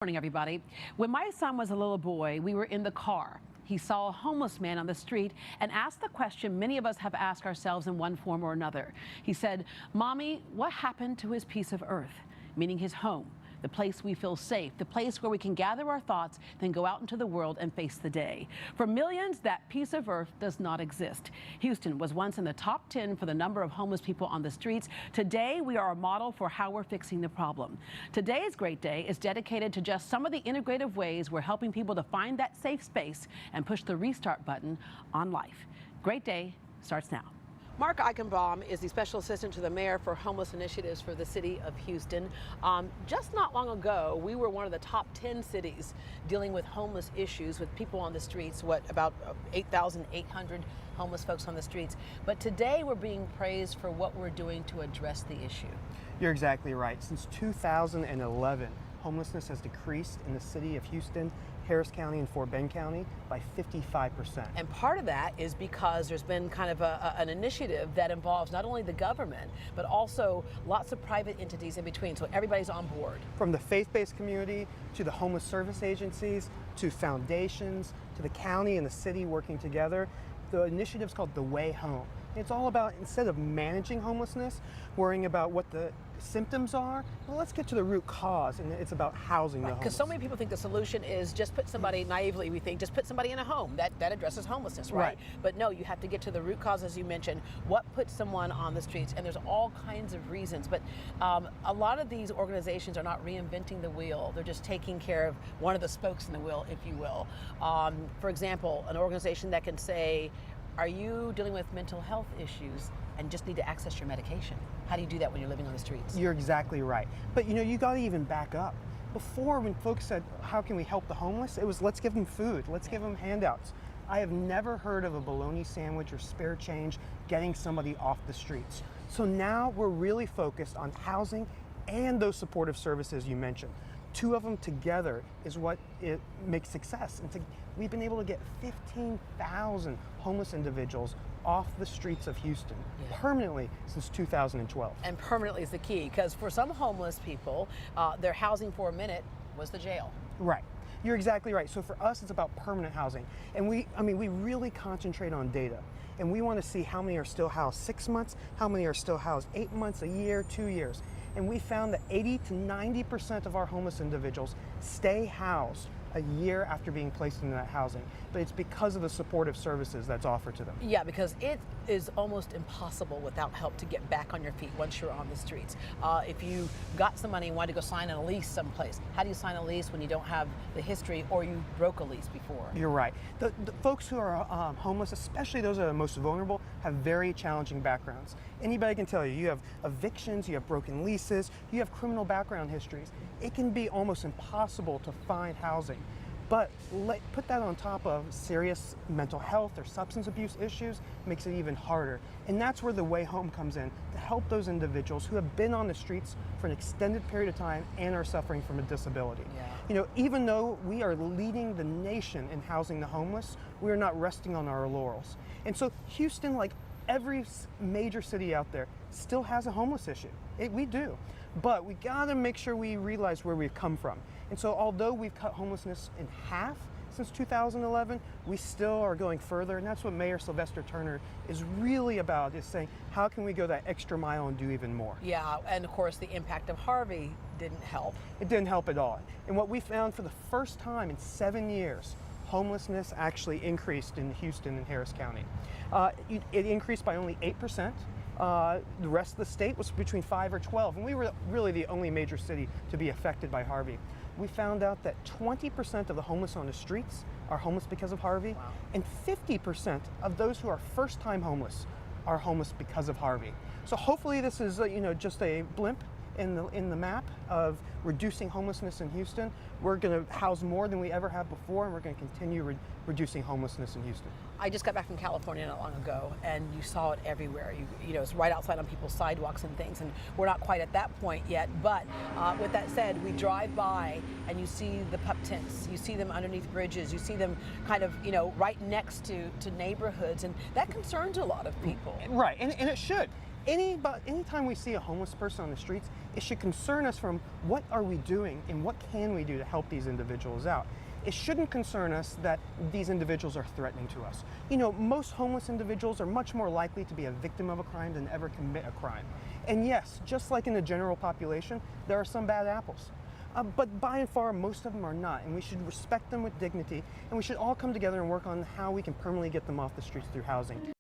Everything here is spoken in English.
Morning, everybody. When my son was a little boy, we were in the car. He saw a homeless man on the street and asked the question many of us have asked ourselves in one form or another. He said, "Mommy, what happened to his piece of earth?" Meaning his home, the place we feel safe, the place where we can gather our thoughts, then go out into the world and face the day. For millions, that piece of earth does not exist. Houston was once in the top 10 for the number of homeless people on the streets. Today, we are a model for how we're fixing the problem. Today's Great Day is dedicated to just some of the integrative ways we're helping people to find that safe space and push the restart button on life. Great Day starts now. Marc Eichenbaum is the Special Assistant to the Mayor for Homeless Initiatives for the City of Houston. Just not long ago, we were one of the top 10 cities dealing with homeless issues with people on the streets, about 8,800 homeless folks on the streets. But today we're being praised for what we're doing to address the issue. You're exactly right. Since 2011, homelessness has decreased in the City of Houston, Harris County, and Fort Bend County by 55%. And part of that is because there's been kind of an initiative that involves not only the government, but also lots of private entities in between, so everybody's on board. From the faith-based community, to the homeless service agencies, to foundations, to the county and the city working together, the initiative's called The Way Home. It's all about, instead of managing homelessness, worrying about what the symptoms are, well, let's get to the root cause, and it's about housing the homeless. Because so many people think the solution is just put somebody, naively we think, just put somebody in a home. That addresses homelessness, right? But no, you have to get to the root cause, as you mentioned. What puts someone on the streets? And there's all kinds of reasons. But a lot of these organizations are not reinventing the wheel. They're just taking care of one of the spokes in the wheel, if you will. For example, an organization that can say, are you dealing with mental health issues and just need to access your medication? How do you do that when you're living on the streets? You're exactly right. But you got to even back up. Before, when folks said, how can we help the homeless? It was, let's give them food, let's give them handouts. I have never heard of a bologna sandwich or spare change getting somebody off the streets. So now we're really focused on housing and those supportive services you mentioned. Two of them together is what it makes success. And we've been able to get 15,000 homeless individuals off the streets of Houston permanently since 2012. And permanently is the key, because for some homeless people, their housing for a minute was the jail. Right. You're exactly right. So for us, it's about permanent housing. And we really concentrate on data. And we want to see how many are still housed 6 months, how many are still housed 8 months, a year, 2 years. And we found that 80 to 90% of our homeless individuals stay housed a year after being placed in that housing. But it's because of the supportive services that's offered to them. Yeah, because it is almost impossible without help to get back on your feet once you're on the streets. If you got some money and wanted to go sign a lease someplace, how do you sign a lease when you don't have the history or you broke a lease before? You're right. The folks who are homeless, especially those that are most vulnerable, have very challenging backgrounds. Anybody can tell you, you have evictions, you have broken leases, you have criminal background histories. It can be almost impossible to find housing. But put that on top of serious mental health or substance abuse issues, makes it even harder. And that's where The Way Home comes in, to help those individuals who have been on the streets for an extended period of time and are suffering from a disability. Yeah. Even though we are leading the nation in housing the homeless, we are not resting on our laurels. And so Houston, like every major city out there, still has a homeless issue. We do. But we gotta make sure we realize where we've come from. And so although we've cut homelessness in half since 2011, we still are going further, and that's what Mayor Sylvester Turner is really about, is saying, how can we go that extra mile and do even more? Yeah, and of course the impact of Harvey didn't help. It didn't help at all. And what we found for the first time in 7 years, homelessness actually increased in Houston and Harris County. It increased by only 8%. The rest of the state was between 5 or 12, and we were really the only major city to be affected by Harvey. We found out that 20% of the homeless on the streets are homeless because of Harvey, wow, and 50% of those who are first-time homeless are homeless because of Harvey. So hopefully this is just a blimp in the map of reducing homelessness in Houston. We're going to house more than we ever have before, and we're going to continue reducing homelessness in Houston. I just got back from California not long ago, and you saw it everywhere. It's right outside on people's sidewalks and things, and we're not quite at that point yet. But with that said, we drive by and you see the pup tents, you see them underneath bridges, you see them kind of right next to neighborhoods, and that concerns a lot of people. Right, and it should. Anytime we see a homeless person on the streets, It should concern us from what are we doing and what can we do to help these individuals out. It shouldn't concern us that these individuals are threatening to us. You know, most homeless individuals are much more likely to be a victim of a crime than ever commit a crime. And yes, just like in the general population, there are some bad apples. But by and far, most of them are not, and we should respect them with dignity, and we should all come together and work on how we can permanently get them off the streets through housing.